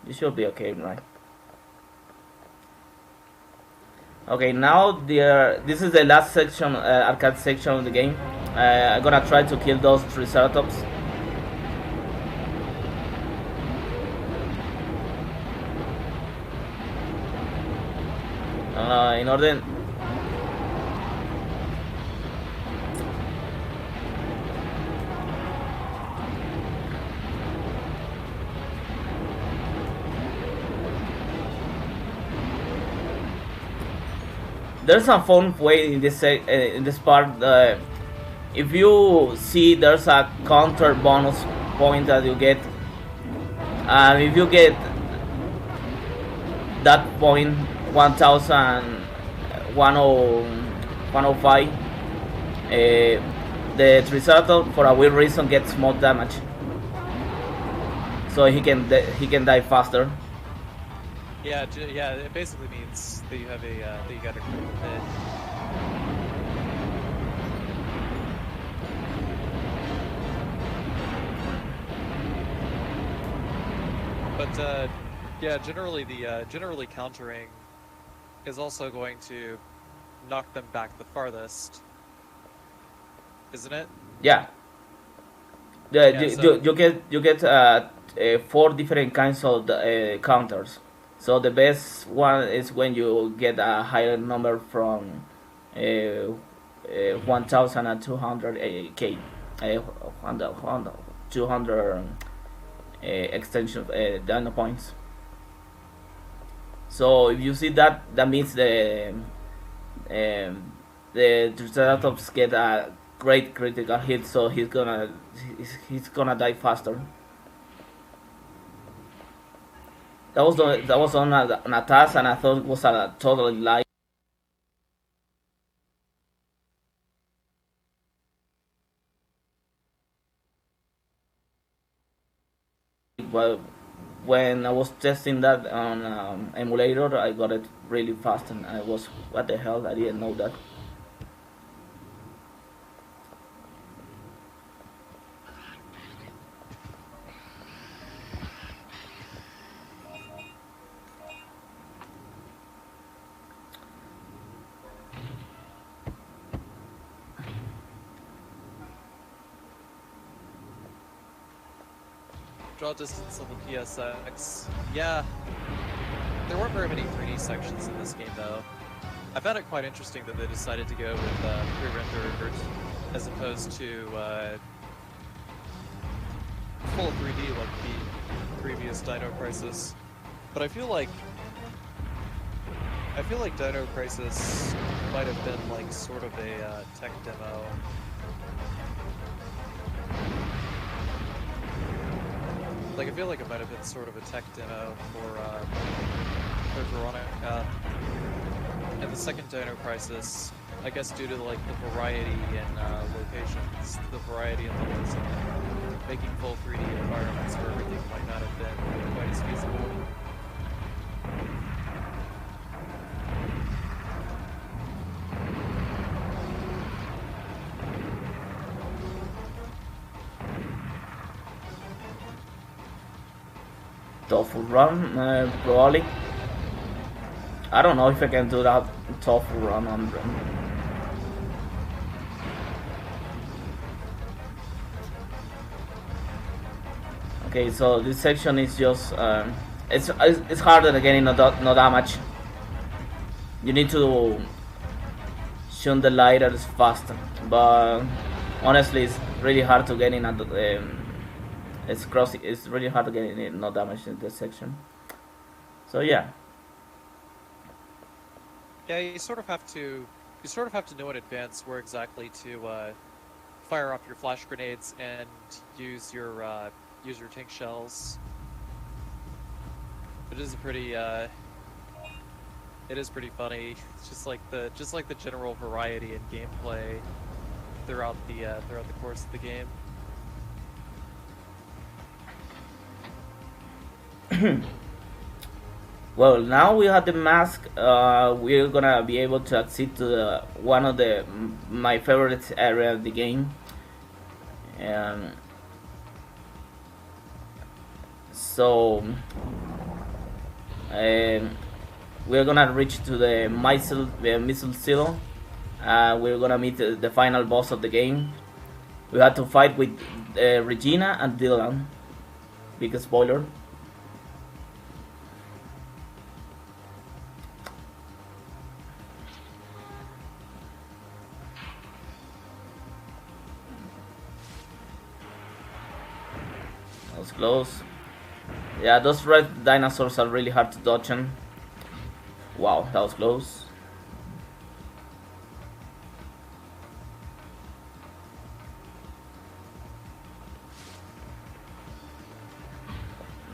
You should be okay, right? Okay, now this is the last section, arcade section of the game. I'm gonna try to kill those Triceratops. In order. There's a fun way in this part. If you see, there's a counter bonus point that you get, and if you get that point 1105, the Triceratops for a weird reason gets more damage, so he can die faster. Yeah, it basically means that you have that you got a critical hit. But yeah, generally countering is also going to knock them back the farthest, isn't it? Yeah. You get 4 different kinds of counters. So the best one is when you get a higher number from 1,200 200 extension Dino points. So if you see that, that means the Triceratops get a great critical hit, so he's gonna die faster. That was on a task, and I thought it was a totally lie. But when I was testing that on emulator, I got it really fast, and I was, what the hell? I didn't know that. Draw distance on the PSX. Yeah. There weren't very many 3D sections in this game, though. I found it quite interesting that they decided to go with pre-rendered as opposed to full 3D like the previous Dino Crisis. But I feel like Dino Crisis might have been like sort of a tech demo. Like I feel like it might have been sort of a tech demo for Veronica. And the second Dino Crisis, I guess due to like the variety in locations, the variety in levels, making full 3D environments for everything might not have been quite as feasible. Tofu run, probably. I don't know if I can do that tofu run on them. Okay, so this section is just it's harder than getting no damage. You need to shoot the lighters faster, but honestly, it's really hard to get in at the. It's really hard to get in no damage in this section. So yeah. Yeah, you sort of have to know in advance where exactly to fire off your flash grenades and use your tank shells. It is pretty funny. It's just like the general variety in gameplay throughout the course of the game. Well, now we have the mask. We're gonna be able to access to one of my favorite area of the game. So we're gonna reach to the missile silo. We're gonna meet the final boss of the game. We had to fight with Regina and Dylan. Big spoiler. That was close. Yeah, those red dinosaurs are really hard to dodge on. Wow, that was close.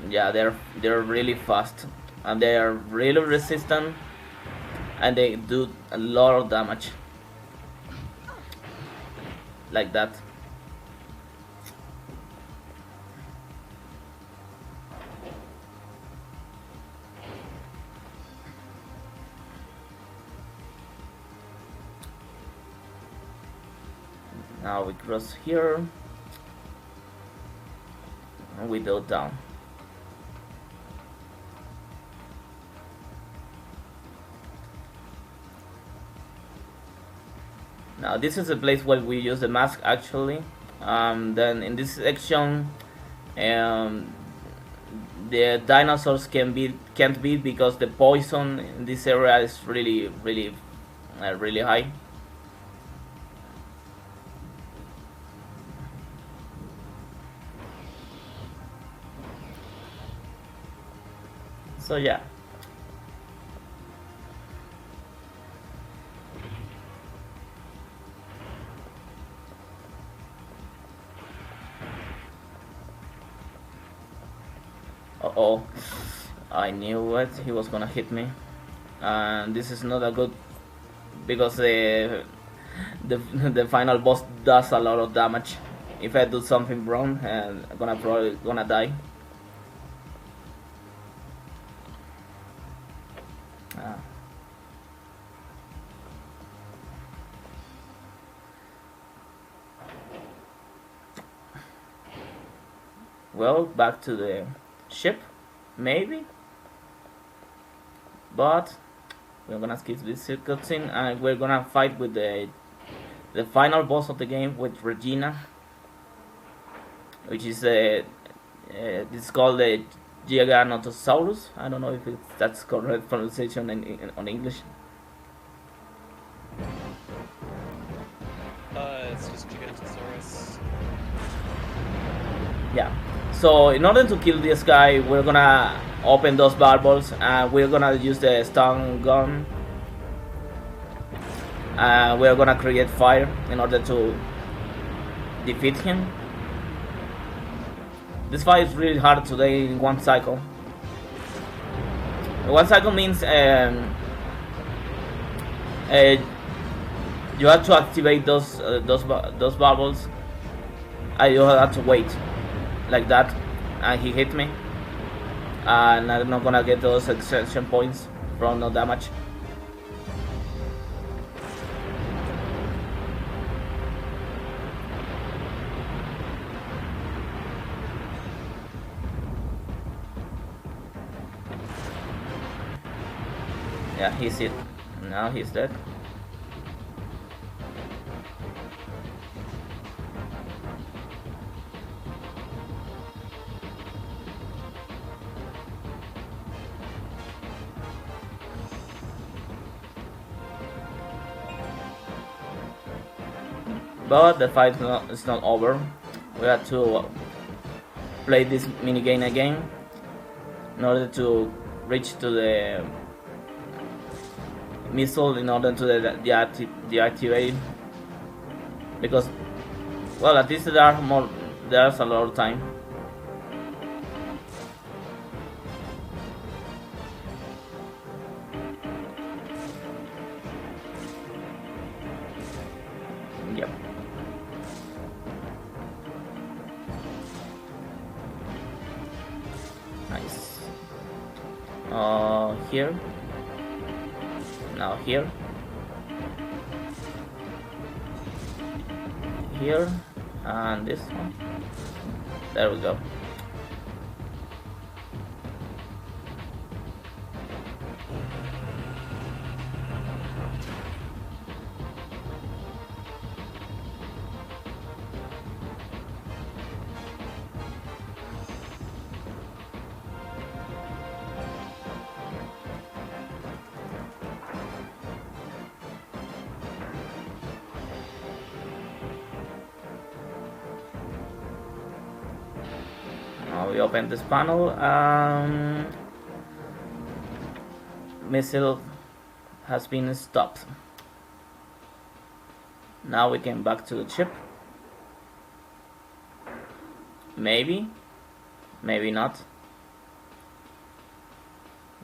Yeah, they're really fast and they are really resistant and they do a lot of damage. Like that. Now we cross here and we go down. Now this is a place where we use the mask actually. Then in this section, the dinosaurs can't beat because the poison in this area is really high. So yeah. Uh-oh. I knew it. He was gonna hit me. And this is not a good because the final boss does a lot of damage. If I do something wrong, I'm probably gonna die. Well, back to the ship, maybe, but we're gonna skip this cutscene and we're gonna fight with the final boss of the game with Regina, which is This is called the Giganotosaurus. I don't know if that's correct pronunciation on English. It's just Gigantosaurus. Yeah. So in order to kill this guy, we're gonna open those barbels and we're gonna use the stun gun. We're gonna create fire in order to defeat him. This fight is really hard today in one cycle. One cycle means you have to activate those bubbles. You have to wait like that, and he hit me, and I'm not gonna get those extension points from no damage. Yeah, he's it. Now he's dead. But the fight is not over. We have to play this minigame again in order to reach to the missile, in order to deactivate, because, well, at least there's a lot of time. Yep. Nice. Here. Now here. Here. And this one. There we go. Now we open this panel. Missile has been stopped. Now we can back to the ship. Maybe, maybe not.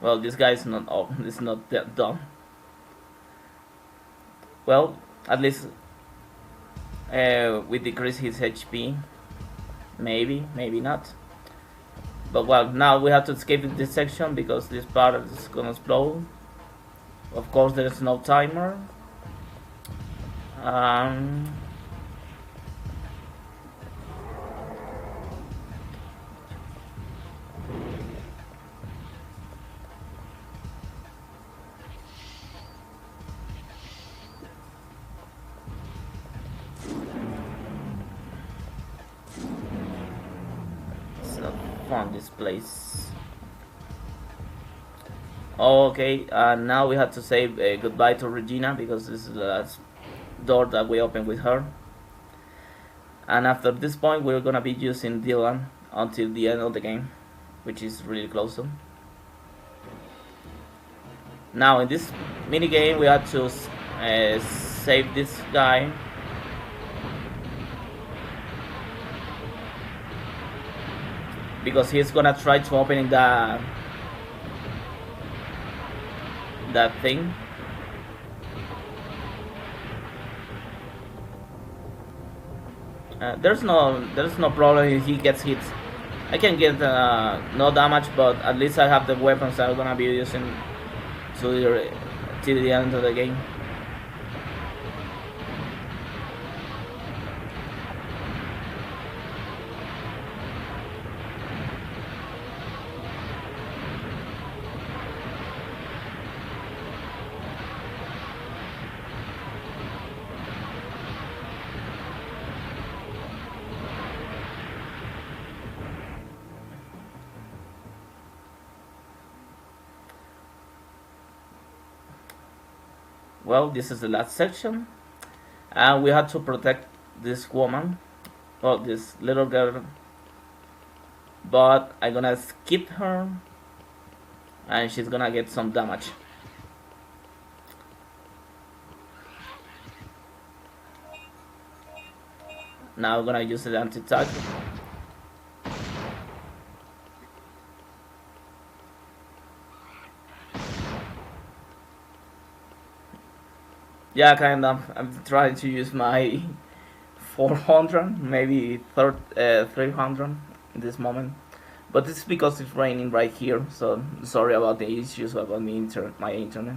Well, this guy is not. Oh, it's not that dumb. Well, at least we decrease his HP. Maybe, maybe not. But well, now we have to escape this section because this part is gonna explode. Of course, there is no timer. Found this place. Okay, now we have to say goodbye to Regina because this is the last door that we open with her. And after this point, we're gonna be using Dylan until the end of the game, which is really close. Now in this mini game, we have to save this guy. Because he's gonna try to open that thing. There's no problem if he gets hit. I can get no damage, but at least I have the weapons I'm gonna be using till the end of the game. well, this is the last section, and we have to protect this woman, well, this little girl, but I'm gonna skip her, and she's gonna get some damage. Now I'm gonna use the anti-tag. Yeah, kind of. I'm trying to use my 400, maybe 300 in this moment. But it's because it's raining right here, so sorry about the issues about my internet.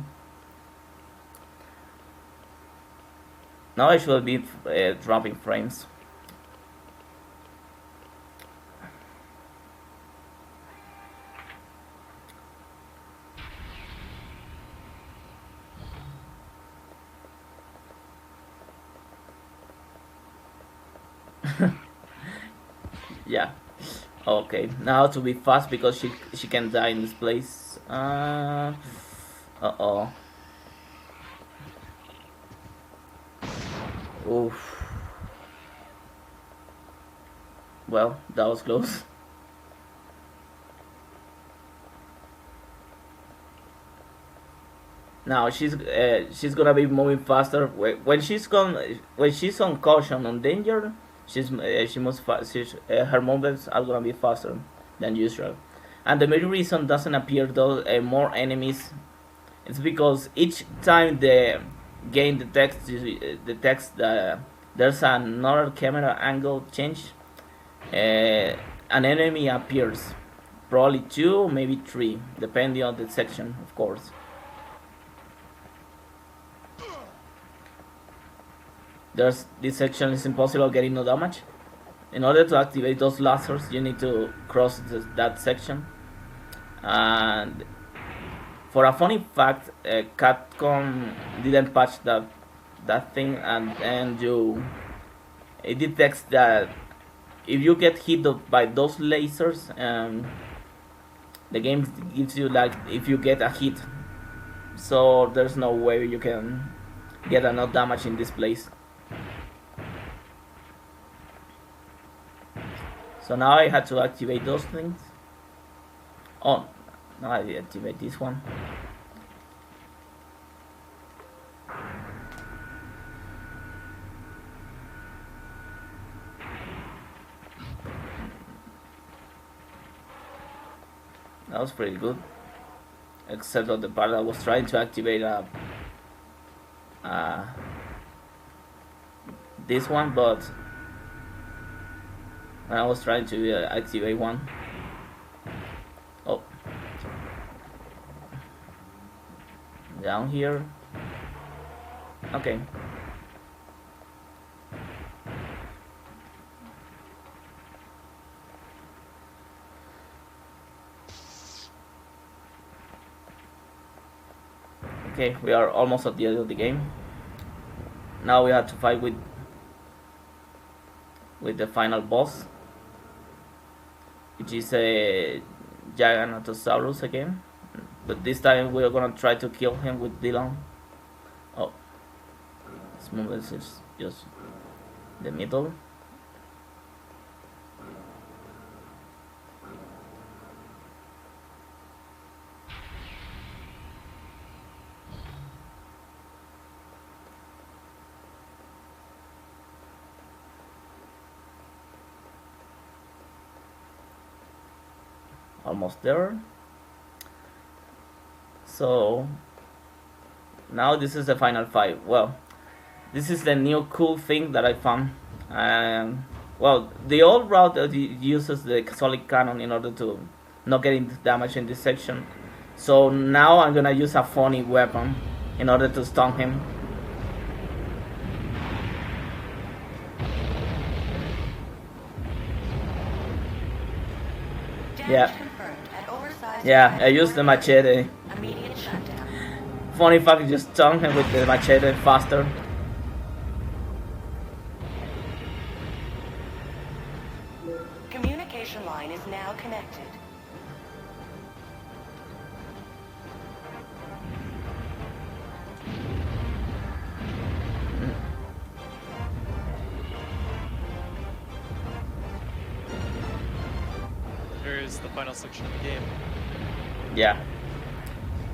Now I should be dropping frames. Yeah. Okay. Now to be fast because she can die in this place. Uh-oh. Oof. Well, that was close. Now she's gonna be moving faster when she's on caution on danger. She moves fast. Her movements are gonna be faster than usual, and the main reason doesn't appear though more enemies. It's because each time the game detects that there's another camera angle change, an enemy appears. Probably 2, maybe 3, depending on the section, of course. This section is impossible getting no damage. In order to activate those lasers, you need to cross that section. And for a funny fact, Capcom didn't patch that thing, and it detects that if you get hit by those lasers, the game gives you like if you get a hit. So there's no way you can get enough damage in this place. So now I had to activate those things. Oh, now I deactivate this one. That was pretty good. Except on the part I was trying to activate this one, but I was trying to activate one. Oh. Down here. Okay. Okay, we are almost at the end of the game. Now we have to fight with the final boss, which is a Giganotosaurus again, but this time we're gonna try to kill him with Dino. Oh, this movement is just the middle. Almost there. So now this is the final fight. Well, this is the new cool thing that I found. Well, the old route uses the solid cannon in order to not getting damage in this section. So now I'm gonna use a funny weapon in order to stun him. Yeah, I used the machete. Immediate shutdown. Funny if I could just stun him with the machete faster. Communication line is now connected. enters the final section of the game. Yeah.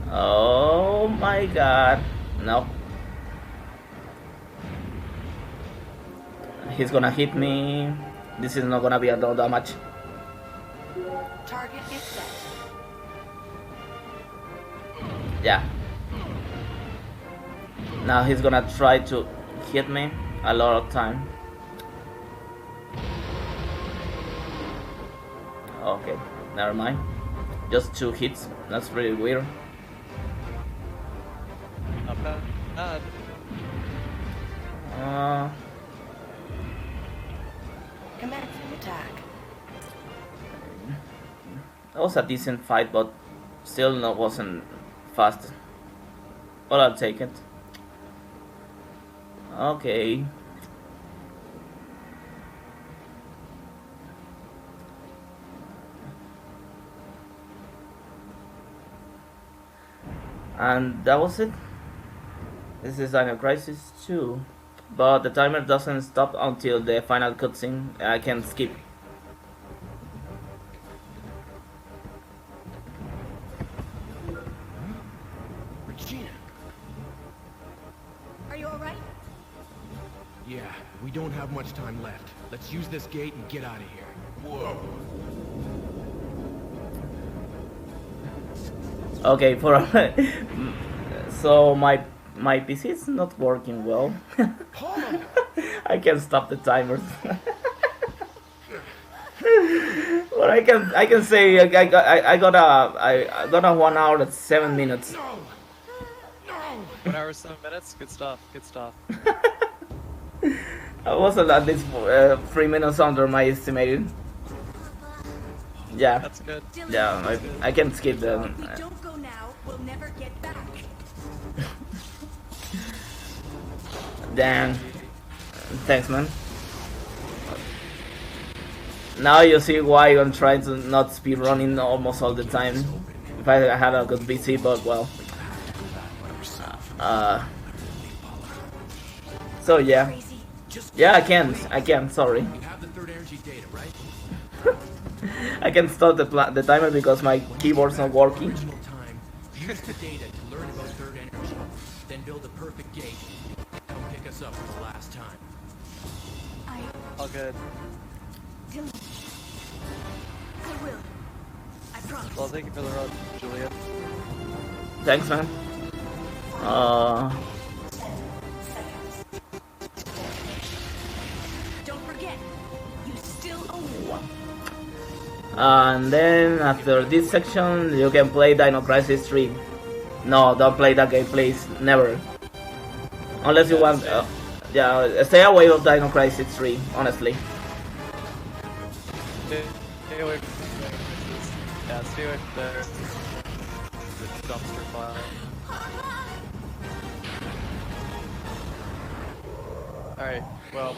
Oh my god. No. He's gonna hit me. This is not gonna be a lot damage. Target is set. Yeah. Now he's gonna try to hit me a lot of time. Okay, never mind. Just 2 hits. That's pretty weird. Not bad. Commencing attack. That was a decent fight, but still wasn't fast. But I'll take it. Okay. And that was it. This is Dino Crisis 2. But the timer doesn't stop until the final cutscene. I can skip. Regina. Are you alright? Yeah, we don't have much time left. Let's use this gate and get out of here. Whoa. Okay, so my PC is not working well. I can stop the timers. But I can say I got a 1 hour and 7 minutes. No! No! 1 hour 7 minutes. Good stuff. Good stuff. I was at least 3 minutes under my estimated. Yeah, That's good. yeah, I can skip them. If we don't go now, we'll never get back. Damn. Thanks, man. Now you see why I'm trying to not speedrunning almost all the time. If I had a good PC, but well. So yeah. Crazy. Yeah, I can, sorry. You have the third energy data, right? I can stop the timer because my keyboard's not working. Original time. Use the data to learn about third energy. Then build a perfect gate. Come pick us up for the last time. All good. Dylan. I will. I promise. Well, thank you for the run, Julian. Thanks, man. Don't forget, you still own me. And then after this section, you can play Dino Crisis 3. No, don't play that game, please. Never. Unless you want. Yeah, stay away from Dino Crisis 3, honestly. Stay away from yeah, stay away from there. The dumpster fire. Alright, well.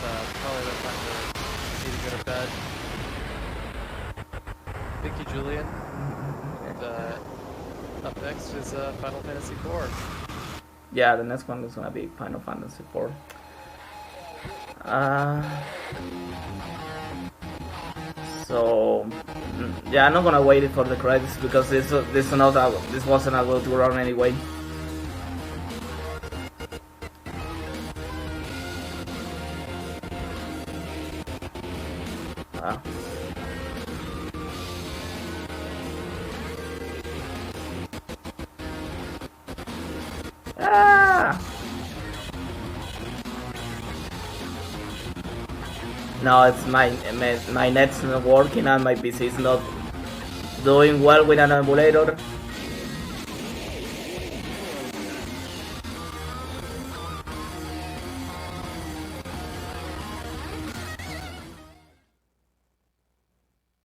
It's probably the time to need to go to bed. Thank you, Julian. And up next is Final Fantasy IV. Yeah, the next one is gonna be Final Fantasy 4. So yeah, I'm not gonna wait for the credits because this wasn't a good run anyway. No, it's my net's not working and my PC is not doing well with an emulator.